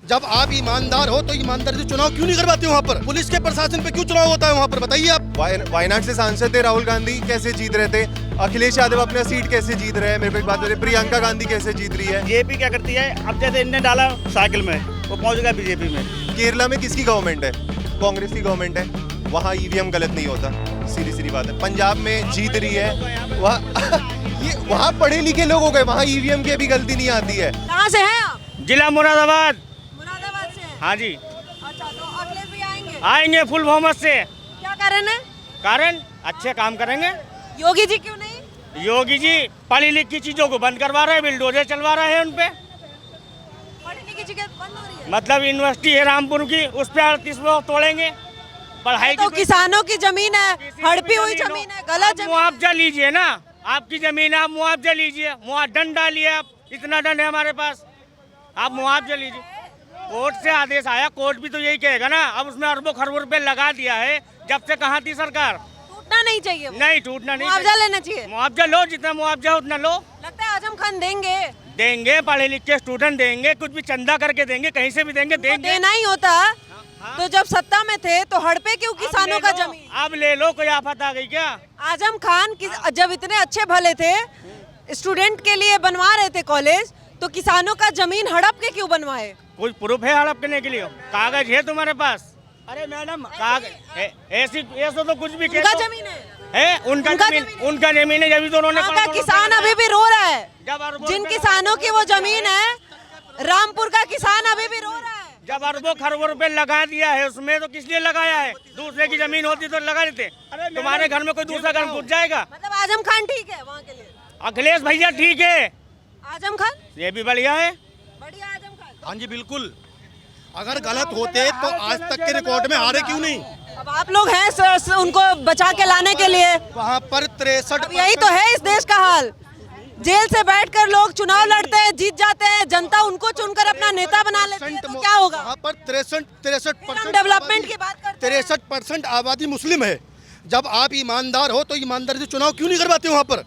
जब आप ईमानदार हो तो ईमानदारी से चुनाव क्यों नहीं करवाते वहाँ पर? पुलिस के प्रशासन पे क्यों चुनाव होता है वहाँ पर, बताइए आप। वायनाड से सांसद थे राहुल गांधी, कैसे जीत रहे थे? अखिलेश यादव अपना सीट कैसे जीत रहे हैं? मेरे को एक बात बताइए, प्रियंका गांधी कैसे जीत रही है? बीजेपी क्या करती है? अब जैसे इनने डाला साइकिल में, वो पहुंच गया बीजेपी में। केरला में किसकी गवर्नमेंट है? कांग्रेस की गवर्नमेंट है। वहाँ ईवीएम गलत नहीं होता, सीधी सीधी बात है। पंजाब में जीत रही है, वहाँ पढ़े लिखे लोग हो गए, वहाँ ईवीएम की भी गलती नहीं आती है। कहाँ से हैं आप? जिला मुरादाबाद। मुरादाबाद से हैं? हाँ जी। अच्छा, तो अखिलेश भी आएंगे? आएंगे फुल बहुमत से। क्या कारण है? कारण अच्छे काम करेंगे। योगी जी क्यों नहीं? योगी जी पढ़ी लिखी चीजों को बंद करवा रहे हैं, बिल्डोजर चलवा रहे हैं उनपे। पढ़ी लिखी चीजें बंद हो रही है? मतलब यूनिवर्सिटी है रामपुर की, उस पे 38 वो तोड़ेंगे। पढ़ाई तो किसानों की जमीन है, हड़पी हुई जमीन है, गलत जमीन। मुआवजा लीजिए ना, आपकी जमीन है, आप मुआवजा लीजिए। दंड डालिए, आप इतना दंड है हमारे पास, आप मुआवजा लीजिए। कोर्ट से आदेश आया, कोर्ट भी तो यही कहेगा ना। अब उसमें अरबों खरबों रुपए लगा दिया है, जब से कहाँ थी सरकार। टूटना नहीं चाहिए वो। नहीं टूटना नहीं, मुआवजा लेना चाहिए। मुआवजा लो, जितना मुआवजा हो उतना लो। लगता है आजम खान देंगे? देंगे, पढ़े लिखे स्टूडेंट देंगे, कुछ भी चंदा करके देंगे, कहीं से भी देंगे। देना ही होता तो जब सत्ता में थे तो हड़पे क्यों किसानों का जमीन? अब ले लो, कोई आफत आ गई क्या? आजम खान जब इतने अच्छे भले थे, स्टूडेंट के लिए बनवा रहे थे कॉलेज, तो किसानों का जमीन हड़प के क्यों बनवाए? कोई प्रूफ है हड़प करने के लिए? कागज है तुम्हारे पास? अरे मैडम कागज ऐसी तो कुछ भी उनका जमीन है, उनका जमीन है, जब तो उन्होंने का किसान अभी भी रो रहा है। जब जिन किसानों की वो जमीन है, रामपुर का किसान अभी भी रो रहा है। जब अरबों खरबों रुपए लगा दिया है उसमें, तो किस लिए लगाया है? दूसरे की जमीन होती तो लगा देते। तुम्हारे घर में कोई दूसरा घर घुस जाएगा? मतलब आजम खान ठीक है वहाँ के लिए? अखिलेश भैया ठीक है, आजम खान ये भी बढ़िया है। बढ़िया आजम खान। हाँ जी बिल्कुल, अगर गलत होते तो आज तक के रिकॉर्ड में हारे क्यों नहीं? अब आप लोग हैं सर, उनको बचा के लाने के लिए। वहाँ पर 63, यही तो है इस देश का हाल। जेल से बैठकर लोग चुनाव लड़ते हैं, जीत जाते हैं, जनता उनको चुनकर अपना नेता बना लेती है, तो क्या होगा? वहाँ पर 63% डेवलपमेंट की बात करते हैं। 63% आबादी मुस्लिम है। जब आप ईमानदार हो तो ईमानदारी से चुनाव क्यों नहीं करवाते वहाँ पर?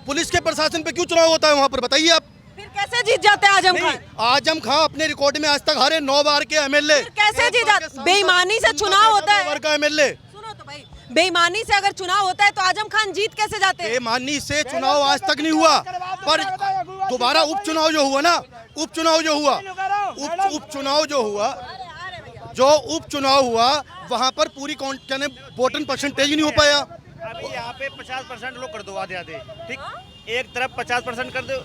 पुलिस के प्रशासन पे क्यों चुनाव होता है वहाँ पर, बताइए आप। फिर कैसे जीत जाते हैं आजम खान? आजम खान अपने रिकॉर्ड में आज तक हारे 9 बार के एमएलए। कैसे जीत जाते? बेईमानी से चुनाव होता है। का एमएलए। सुनो तो भाई, बेईमानी से अगर चुनाव होता है तो आजम खान जीत कैसे जाते हैं? बेईमानी से चुनाव आज तक नहीं हुआ, पर दोबारा उपचुनाव जो हुआ ना, उपचुनाव जो हुआ वहाँ पर पूरी वोटिंग परसेंटेज नहीं हो पाया। अभी यहाँ पे 50% लोग कर दो, आधे आधे, ठीक। एक तरफ 50% कर दो,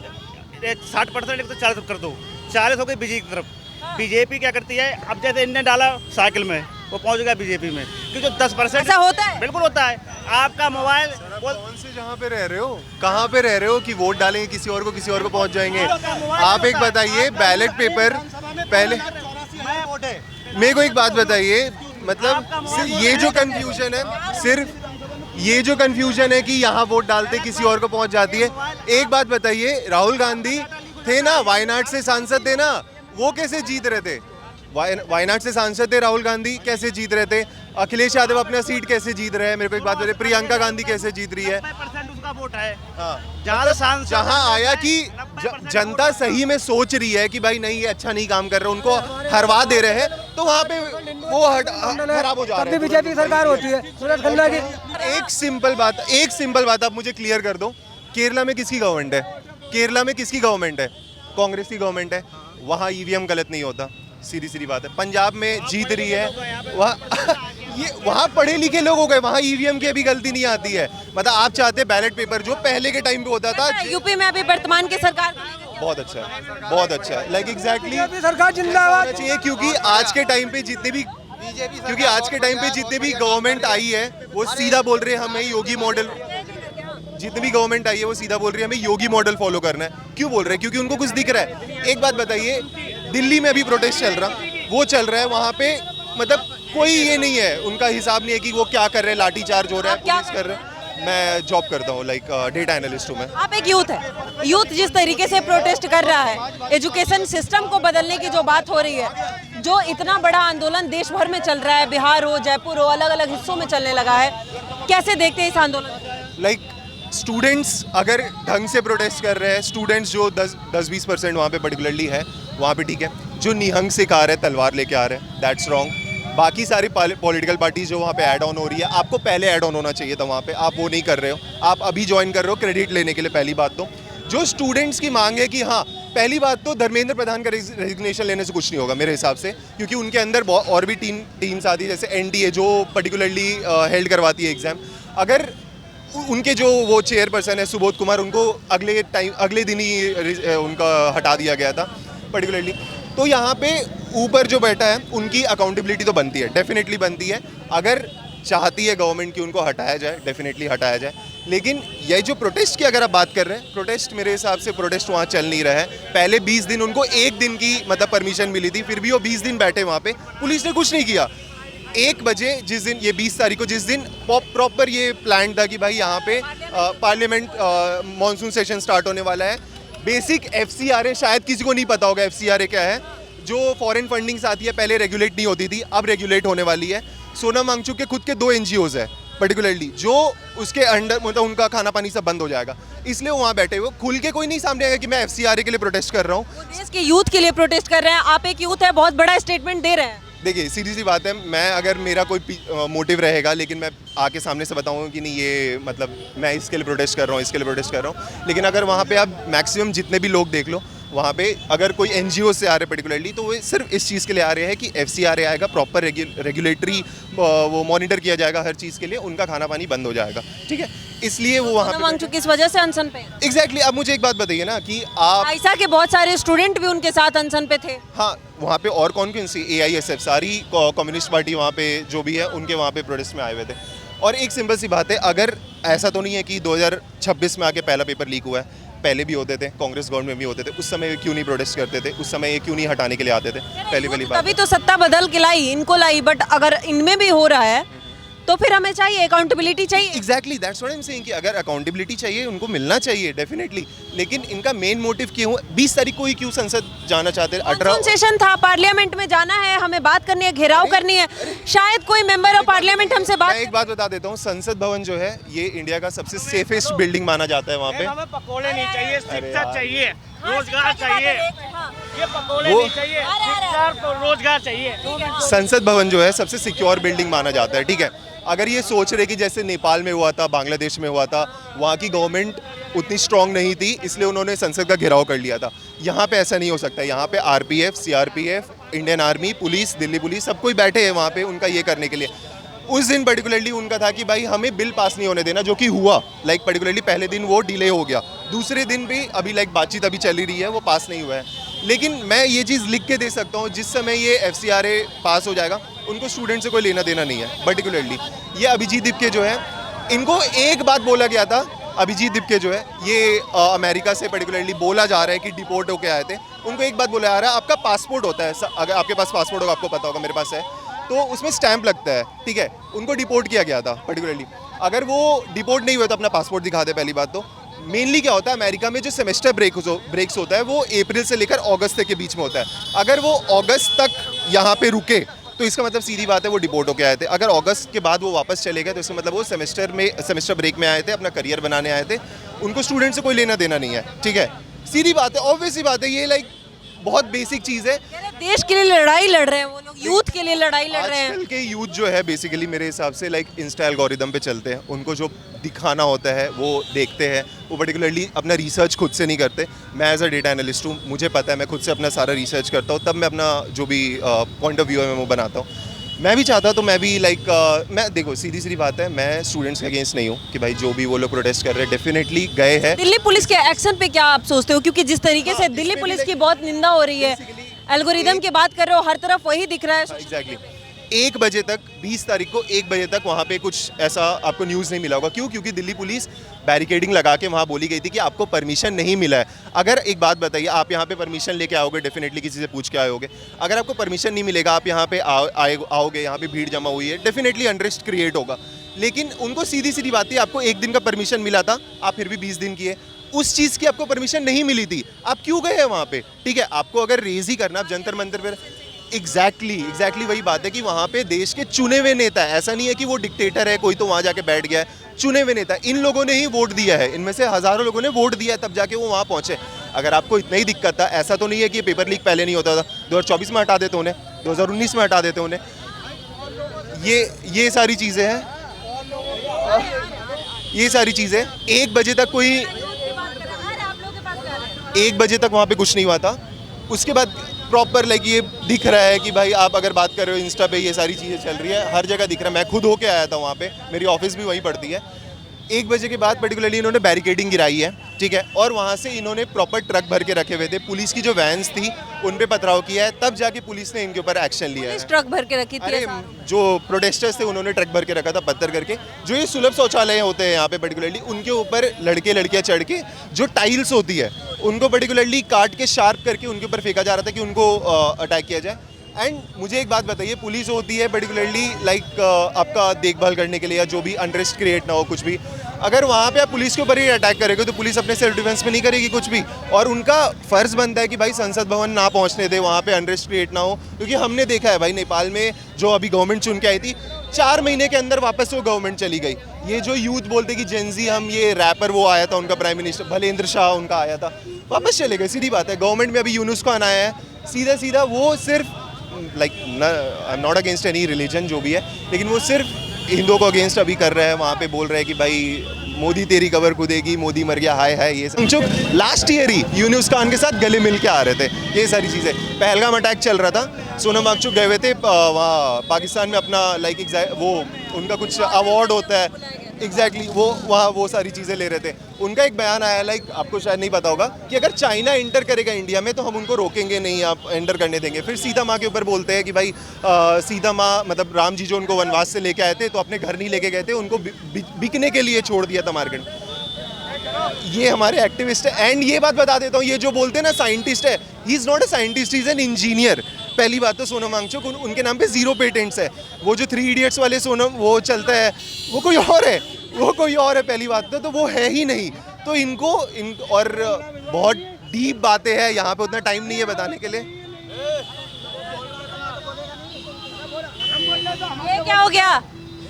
60%, एक तो 40 कर दो, 40 हो गई बीजेपी की तरफ। बीजेपी क्या करती है? अब जैसे इनने डाला साइकिल में, वो पहुंच गया बीजेपी में, क्योंकि 10% ऐसा होता है? बिल्कुल होता है। आपका मोबाइल कौन से जहाँ पे रह रहे हो, कहाँ पे रह रहे हो कि वोट डालेंगे किसी और को पहुँच जाएंगे? आप एक बताइए, बैलेट पेपर पहले, मेरे को एक बात बताइए, मतलब ये जो कंफ्यूजन है, सिर्फ ये जो कंफ्यूजन है कि यहाँ वोट डालते किसी और को पहुँच जाती है। एक बात बताइए, राहुल गांधी थे ना, वायनाड से सांसद थे ना, वो कैसे जीत रहे थे? वायनाड से सांसद थे राहुल गांधी, कैसे जीत रहे थे? अखिलेश यादव अपना सीट कैसे जीत रहे हैं? मेरे को एक बात बताइए, प्रियंका गांधी कैसे जीत रही है? 90% उसका वोट है। हाँ, जहाँ आया कि जनता सही में सोच रही है कि भाई नहीं ये अच्छा नहीं काम कर रहे, उनको हरवा दे रहे हैं, तो वहाँ पे वो खराब हो जा रहा है। बीजेपी सरकार होती है सूरज खन्ना की। एक सिंपल बात आप मुझे क्लियर कर दो, केरला में किसकी गवर्नमेंट है? केरला में किसकी गवर्नमेंट है? कांग्रेस की गवर्नमेंट है। वहाँ ईवीएम गलत नहीं होता, सीधी सीधी बात है। पंजाब में जीत रही है, वहाँ पढ़े लिखे लोग हो गए, वहाँ ईवीएम की भी गलती नहीं आती है। मतलब आप चाहते बैलेट पेपर जो पहले के टाइम पे होता था। यूपी में अभी वर्तमान की सरकार बहुत अच्छा है, लाइक एग्जैक्टली सरकार जिंदाबाद चाहिए, क्योंकि आज के टाइम पे जितने भी गवर्नमेंट आई है वो सीधा बोल रहे हैं हमें योगी मॉडल, जितनी भी गवर्नमेंट आई है वो सीधा बोल रही है हमें योगी मॉडल फॉलो करना है। क्यों बोल रहे हैं? क्योंकि उनको कुछ दिख रहा है। एक बात बताइए, दिल्ली में अभी प्रोटेस्ट चल रहा है, वहाँ पे मतलब कोई ये नहीं है, उनका हिसाब नहीं है कि वो क्या कर रहे हैं, लाठीचार्ज हो रहा है, पुलिस कर रहे हैं। मैं जॉब करता हूँ, लाइक डेटा एनालिस्ट हूँ मैं। आप एक यूथ जिस तरीके से प्रोटेस्ट कर रहा है, एजुकेशन सिस्टम को बदलने की जो बात हो रही है, जो इतना बड़ा आंदोलन देश भर में चल रहा है, बिहार हो, जयपुर हो, अलग अलग हिस्सों में चलने लगा है, कैसे देखते हैं इस आंदोलन? लाइक स्टूडेंट्स अगर ढंग से प्रोटेस्ट कर रहे हैं, स्टूडेंट्स जो 10-20% वहाँ पे पर्टिकुलरली है, वहाँ पे ठीक है। जो निहंग से आ रहे हैं, तलवार लेके आ रहे हैं, दैट्स रॉन्ग। बाकी सारी पॉलिटिकल पार्टीज जो वहाँ पे ऐड ऑन हो रही है, आपको पहले ऐड ऑन होना चाहिए था वहाँ पे, आप वो नहीं कर रहे हो, आप अभी ज्वाइन कर रहे हो क्रेडिट लेने के लिए। पहली बात तो जो स्टूडेंट्स की मांग है कि हाँ, पहली बात तो धर्मेंद्र प्रधान का रेजिग्नेशन लेने से कुछ नहीं होगा मेरे हिसाब से, क्योंकि उनके अंदर और भी टीम्स आती है, जैसे एनडीए जो पर्टिकुलरली हेल्ड करवाती है एग्ज़ाम। अगर उनके जो वो चेयरपर्सन है सुबोध कुमार, उनको अगले दिन ही उनका हटा दिया गया था पर्टिकुलरली। तो यहाँ पे ऊपर जो बैठा है उनकी अकाउंटेबिलिटी तो बनती है, डेफिनेटली बनती है। अगर चाहती है गवर्नमेंट कि उनको हटाया जाए, डेफिनेटली हटाया जाए। लेकिन ये जो प्रोटेस्ट की अगर आप बात कर रहे हैं, प्रोटेस्ट मेरे हिसाब से प्रोटेस्ट वहाँ चल नहीं रहा है। पहले 20 दिन उनको 1 दिन की मतलब परमिशन मिली थी, फिर भी वो 20 दिन बैठे वहाँ पे, पुलिस ने कुछ नहीं किया। 1 बजे जिस दिन, ये 20 तारीख को, जिस दिन प्रॉपर ये प्लान था कि भाई यहाँ पे पार्लियामेंट मानसून सेशन स्टार्ट होने वाला है, बेसिक FCRA, शायद किसी को नहीं पता होगा FCRA क्या है, जो फॉरेन फंडिंग्स आती है, पहले रेगुलेट नहीं होती थी, अब रेगुलेट होने वाली है। सोनम वांगचुक के खुद के 2 NGOs है पर्टिकुलरली, जो उसके अंडर मतलब उनका खाना पानी सब बंद हो जाएगा, इसलिए वो वहाँ बैठे हुए। खुल के कोई नहीं सामने आएगा कि मैं FCRA के लिए प्रोटेस्ट कर रहा हूँ। देश के यूथ के लिए प्रोटेस्ट कर रहे हैं, आप एक यूथ है, बहुत बड़ा स्टेटमेंट दे रहे हैं। देखिए सीधी सी बात है, मैं अगर मेरा कोई मोटिव रहेगा, लेकिन मैं आके सामने से बताऊंगा कि नहीं ये मतलब मैं इसके लिए प्रोटेस्ट कर रहा हूँ, इसके लिए प्रोटेस्ट कर रहा हूँ। लेकिन अगर वहाँ पे आप मैक्सिमम जितने भी लोग देख लो, वहाँ पे अगर कोई NGO से आ रहे पर्टिकुलरली, तो वो सिर्फ इस चीज़ के लिए आ रहे हैं कि FCRA आएगा, प्रॉपर रेगुलेटरी वो मॉनिटर किया जाएगा हर चीज़ के लिए, उनका खाना पानी बंद हो जाएगा, ठीक है, इसलिए वो वहाँ पे किस वजह से अनशन पे? एग्जैक्टली। अब मुझे एक बात बताइए ना कि आप ऐसा के बहुत सारे स्टूडेंट भी उनके साथ अनशन पे थे। हाँ, वहाँ पे और कौन कौन सी AISF, सारी कम्युनिस्ट पार्टी वहाँ पे जो भी है, उनके वहाँ पे प्रोटेस्ट में आए हुए थे। और एक सिंपल सी बात है, अगर ऐसा तो नहीं है कि 2026 में आके पहला पेपर लीक हुआ है, पहले भी होते थे, कांग्रेस गवर्नमेंट में भी होते थे, उस समय क्यों नहीं प्रोटेस्ट करते थे, उस समय ये क्यों नहीं हटाने के लिए आते थे? पहली बात तभी तो सत्ता बदल के लाई, इनको लाई, बट अगर इनमें भी हो रहा है तो फिर हमें चाहिए अकाउंटेबिलिटी चाहिए। Exactly, that's what I am saying कि अगर अकाउंटेबिलिटी चाहिए, उनको मिलना चाहिए डेफिनेटली। लेकिन इनका मेन मोटिव क्यों, 20 तारीख को ही क्यों संसद जाना चाहते हैं? 18 सेशन था, पार्लियामेंट में जाना है, हमें बात करनी है, घेराव करनी है, शायद कोई मेंबर ऑफ पार्लियामेंट हमसे बात। मैं एक बात बता देता हूँ, संसद भवन जो है ये इंडिया का सबसे सेफेस्ट बिल्डिंग माना जाता है। वहाँ पे हमें पकोड़े नहीं चाहिए, शिक्षा चाहिए, रोजगार चाहिए, ये पकोड़े वो- नहीं चाहिए, शिक्षा रोजगार चाहिए। संसद भवन जो है सबसे सिक्योर बिल्डिंग माना जाता है, ठीक है। अगर ये सोच रहे कि जैसे नेपाल में हुआ था, बांग्लादेश में हुआ था, वहाँ की गवर्नमेंट उतनी स्ट्रांग नहीं थी, इसलिए उन्होंने संसद का घेराव कर लिया था। यहाँ पे ऐसा नहीं हो सकता। यहाँ पे RPF, CRPF, Indian army, police, Delhi police, सब कोई बैठे हैं वहाँ पे उनका ये करने के लिए। उस दिन पर्टिकुलरली उनका था कि भाई हमें बिल पास नहीं होने देना, जो कि हुआ। लाइक पर्टिकुलरली पहले दिन वो डिले हो गया, दूसरे दिन भी अभी लाइक बातचीत अभी चल रही है, वो पास नहीं हुआ है। लेकिन मैं ये चीज़ लिख के दे सकता हूँ, जिस समय ये FCRA पास हो जाएगा, उनको स्टूडेंट से कोई लेना देना नहीं है। पर्टिकुलरली ये अभिजीत दिपके जो है, इनको एक बात बोला गया था, अभिजीत दिपके जो है ये अमेरिका से पर्टिकुलरली बोला जा रहा है कि डिपोर्ट होके आए थे। उनको एक बात बोला जा रहा है, आपका पासपोर्ट होता है, अगर आपके पास पासपोर्ट होगा, आपको पता होगा, मेरे पास है, तो उसमें स्टैंप लगता है, ठीक है। उनको डिपोर्ट किया गया था पर्टिकुलरली। अगर वो डिपोर्ट नहीं हुए तो अपना पासपोर्ट दिखा दे। पहली बात तो मेनली क्या होता है, अमेरिका में जो सेमेस्टर ब्रेक्स होता है वो अप्रैल से लेकर अगस्त तक के बीच में होता है। अगर वो अगस्त तक यहाँ पे रुके तो इसका मतलब सीधी बात है वो डिपोर्ट होके आए थे। अगर अगस्त के बाद वो वापस चले गए तो इसका मतलब वो सेमेस्टर ब्रेक में आए थे, अपना करियर बनाने आए थे, उनको स्टूडेंट से कोई लेना देना नहीं है, ठीक है। सीधी बात है, ऑब्वियस सी बात है, ये लाइक बहुत बेसिक चीज़ है। देश के लिए लड़ाई लड़ रहे हैं वो लोग, यूथ के लिए लड़ाई लड़ रहे हैं। आजकल के यूथ जो है बेसिकली मेरे हिसाब से लाइक इंस्टा एल्गोरिदम पे चलते हैं, उनको जो दिखाना होता है वो देखते हैं, वो पर्टिकुलरली अपना रिसर्च खुद से नहीं करते। मैं एज अ डेटा एनालिस्ट हूँ, मुझे पता है, मैं खुद से अपना सारा रिसर्च करता हूँ, तब मैं अपना जो भी पॉइंट ऑफ व्यू है मैं वो बनाता हूँ। मैं भी चाहता तो मैं भी लाइक मैं देखो सीधी बात है, मैं स्टूडेंट्स के अगेंस्ट नहीं हूँ कि भाई जो भी वो लोग प्रोटेस्ट कर रहे हैं डेफिनेटली गए हैं। दिल्ली पुलिस के एक्शन पे क्या आप सोचते हो, क्योंकि जिस तरीके से दिल्ली पुलिस की बहुत निंदा हो रही है, एल्गोरिदम की बात कर रहे हो, हर तरफ वही दिख रहा है। एग्जैक्टली 1 बजे तक, 20 तारीख को 1 बजे तक वहाँ पे कुछ ऐसा आपको न्यूज़ नहीं मिला होगा। क्यों? क्योंकि दिल्ली पुलिस बैरिकेडिंग लगा के वहाँ बोली गई थी कि आपको परमिशन नहीं मिला है। अगर एक बात बताइए, आप यहाँ पे परमिशन लेके आओगे, डेफिनेटली किसी से पूछ के आओगे, अगर आपको परमिशन नहीं मिलेगा, आप यहाँ पे आओगे, यहाँ पे भीड़ जमा हुई है, डेफिनेटली अनरेस्ट क्रिएट होगा। लेकिन उनको सीधी बात थी, आपको 1 दिन का परमिशन मिला था, आप फिर भी 20 दिन किए। उस चीज़ की आपको परमिशन नहीं मिली थी, आप क्यों गए हैं वहाँ पे? ठीक है, आपको अगर रेज ही करना, आप जंतर मंतर पर एग्जैक्टली वही बात है कि वहाँ पे देश के चुने हुए नेता है। ऐसा नहीं है कि वो डिक्टेटर है कोई तो वहाँ जाके बैठ गया है, चुने हुए नेता। इन लोगों ने ही वोट दिया है, इनमें से हज़ारों लोगों ने वोट दिया है, तब जाके वो वहाँ पहुँचे। अगर आपको इतना ही दिक्कत था, ऐसा तो नहीं है कि ये पेपर लीक पहले नहीं होता था, 2024 में हटा देते उन्हें, 2019 में हटा देते उन्हें। ये सारी चीज़ें हैं, ये सारी चीज़ें 1 बजे तक कोई 1 बजे तक वहाँ पे कुछ नहीं हुआ था। उसके बाद प्रॉपर लाइक ये दिख रहा है कि भाई आप अगर बात कर रहे हो इंस्टा पे ये सारी चीज़ें चल रही है, हर जगह दिख रहा है। मैं खुद होके आया था वहाँ पे, मेरी ऑफिस भी वहीं पड़ती है। 1 बजे के बाद पर्टिकुलरली इन्होंने बैरिकेडिंग गिराई है, ठीक है, और वहाँ से इन्होंने प्रॉपर ट्रक भर के रखे हुए थे, पुलिस की जो वैन्स थी उन पे पथराव किया है, तब जाके पुलिस ने इनके ऊपर एक्शन लिया है। ट्रक भर के रखी थी अरे ऐसा? जो प्रोटेस्टर्स थे उन्होंने ट्रक भर के रखा था पत्थर करके। जो ये सुलभ शौचालय होते हैं यहाँ पे पर्टिकुलरली, उनके ऊपर लड़के लड़कियाँ चढ़ के जो टाइल्स होती है उनको पर्टिकुलरली काट के शार्प करके उनके ऊपर फेंका जा रहा था कि उनको अटैक किया जाए। एंड मुझे एक बात बताइए, पुलिस होती है पर्टिकुलरली लाइक आपका देखभाल करने के लिए या जो भी अनरेस्ट क्रिएट ना हो कुछ भी, अगर वहाँ पे आप पुलिस के ऊपर ही अटैक करेंगे तो पुलिस अपने सेल्फ डिफेंस में नहीं करेगी कुछ भी, और उनका फर्ज बनता है कि भाई संसद भवन ना पहुँचने दे, वहाँ पे अनरेस्ट क्रिएट ना हो। क्योंकि हमने देखा है भाई नेपाल में जो अभी गवर्नमेंट चुन के आई थी, 4 महीने के अंदर वापस वो गवर्नमेंट चली गई। ये जो यूथ बोलते कि जेनजी हम, ये रैपर वो आया था उनका प्राइम मिनिस्टर भलेंद्र शाह उनका आया था, वापस चले गए, सीधी बात है। गवर्नमेंट में अभी यूनुस खान आया है, सीधा सीधा वो सिर्फ like I am not against any religion जो भी है, लेकिन वो सिर्फ हिंदुओं को अगेंस्ट अभी कर रहे हैं। वहाँ पे बोल रहे हैं कि भाई मोदी तेरी कबर खुदेगी, मोदी मर गया, हाय हाय, ये सब। लास्ट ईयर ही यूनुस खान के साथ गले मिल के आ रहे थे, ये सारी चीज़ें। पहलगाम अटैक चल रहा था, सोनम वांगचुक गए हुए थे वहाँ पाकिस्तान में अपना लाइक वो उनका कुछ अवार्ड होता है, एग्जैक्टली वो वहाँ वो सारी चीज़ें ले रहे थे। उनका एक बयान आया, लाइक आपको शायद नहीं पता होगा, कि अगर चाइना एंटर करेगा इंडिया में तो हम उनको रोकेंगे नहीं, आप एंटर करने देंगे। फिर सीता माँ के ऊपर बोलते हैं कि भाई सीता माँ मतलब राम जी जो उनको वनवास से लेके आए थे तो अपने घर नहीं लेके गए थे, उनको बिकने के लिए छोड़ दिया था मार्केट। ये हमारे एक्टिविस्ट है। एंड ये बात बता देता हूँ, ये जो बोलते हैं ना साइंटिस्ट है, he is not a scientist, he is an engineer. पहली बात तो सोनम वांगचुक, उनके नाम पे 0 पेटेंट्स है। वो जो 3 इडियट्स वाले सोनम वो चलता है, वो कोई और है, वो कोई और है पहली बात तो वो है ही नहीं। तो इनको और बहुत डीप बातें हैं, यहाँ पे उतना टाइम नहीं है बताने के लिए। ये क्या हो गया?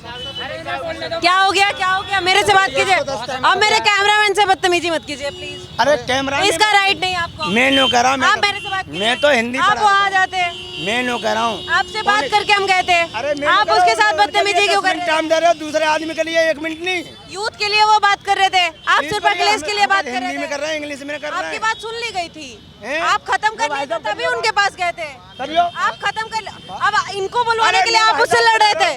क्या हो गया? क्या हो गया? मेरे से बात कीजिए, अब मेरे कैमरामैन से बदतमीजी मत कीजिए प्लीज। अरे कैमरा इसका राइट नहीं आपको। मैं नो कर रहा हूँ, आप मेरे से बात कीजिए। मैं तो हिंदी आप वहाँ जाते, मैं नो कर रहा हूँ, आपसे बात करके हम गए थे, अरे आप उसके साथ बदतमीजी क्यों कर रहे टाइम दे रहे हो दूसरे आदमी के लिए? 1 मिनट नहीं, यूथ के लिए वो बात कर रहे थे, आप सिर्फ अखिलेश के लिए बात कर हिंदी में रहे कर थे। रहे हैं, इंग्लिश में कर रहे आपकी हैं। बात सुन ली गई थी, हैं? आप खत्म करने थे तभी उनके पास गए थे, तभी हो? आप खत्म कर, अब इनको बुलवाने के लिए आप उससे लड़ रहे थे।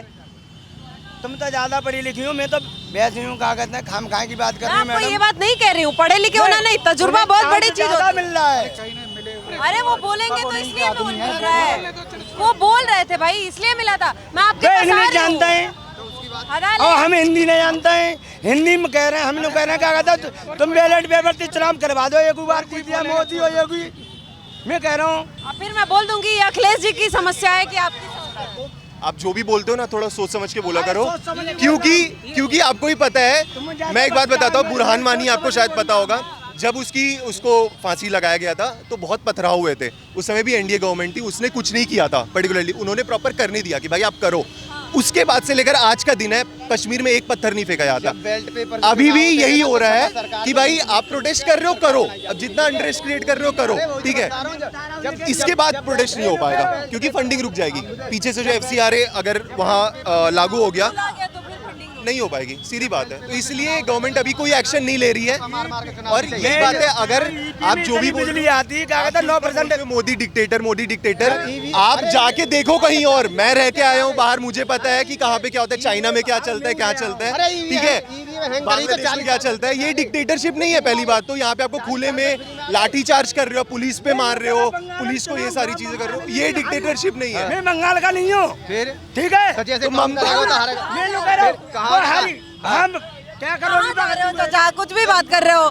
तुम तो ज्यादा पढ़ी लिखी हो, मैं तो वैसे हूँ, कहा कहते हैं खाम खाए की बात कर रही हूँ आपको ये मैडम। बात नहीं कह रही हूँ, पढ़े लिखे होना नहीं, तजुर्बा बहुत बड़ी चीज ज्यादा होती मिल रहा है। है। अरे वो बोलेंगे तो इसलिए मिल रहा है, वो बोल रहे थे भाई इसलिए मिला था। मैं आपके वे पास आ इंग्लिश रही हूँ। जानते हैं हटा और ले। हम हिंदी नहीं जानते हैं, हिंदी में कह रहे हैं, हम लोग कह रहे हैं क्या कहते हैं तुम बैलेट पेपर से चुनाव करवा दो, एक बार जीत गया मोदी हो जाएगी। मैं कह रहा हूँ अब फिर मैं बोल दूंगी ये अखिलेश जी की समस्या है कि आपकी समस्या है। आप जो भी बोलते हो ना थोड़ा सोच समझ के बोला करो, क्योंकि आपको ही पता है। मैं एक बात बताता हूँ, बुरहान वानी आपको शायद पता होगा, जब उसको फांसी लगाया गया था तो बहुत पथराव हुए थे। उस समय भी एनडीए गवर्नमेंट थी, उसने कुछ नहीं किया था पर्टिकुलरली, उन्होंने प्रॉपर करने दिया कि भाई आप करो। उसके बाद से लेकर आज का दिन है, कश्मीर में एक पत्थर नहीं फेंका जाता। अभी भी यही हो रहा है कि भाई आप प्रोटेस्ट कर रहे हो करो, अब जितना अनरेस्ट क्रिएट कर रहे हो करो, ठीक है। इसके बाद प्रोटेस्ट नहीं हो पाएगा क्योंकि फंडिंग रुक जाएगी। पीछे से जो FCRA अगर वहाँ लागू हो गया नहीं हो पाएगी, सीधी बात है। तो इसलिए गवर्नमेंट अभी कोई एक्शन नहीं ले रही है। और यही बात है, अगर आप जो भी बिजली आती है क्या कहते हैं 9% मोदी डिक्टेटर, आप जाके देखो कहीं और। मैं रह के आया हूँ बाहर, मुझे पता है कि कहाँ पे क्या होता है, चाइना में क्या चलता है, क्या चलता है, ठीक है, बांग्लादेश में क्या चलता है। ये डिक्टेटरशिप नहीं है पहली बात तो। यहाँ पे आपको खुले में लाठी चार्ज कर रहे हो, पुलिस पे मार रहे हो, पुलिस को ये सारी चीजें कर रहे हो, ये डिक्टेटरशिप नहीं है। मैं बंगाल का नहीं हूँ, फिर ठीक है, तो ममता मैं लोग कह रहा हूँ हम क्या करोगे? कुछ भी बात कर रहे हो।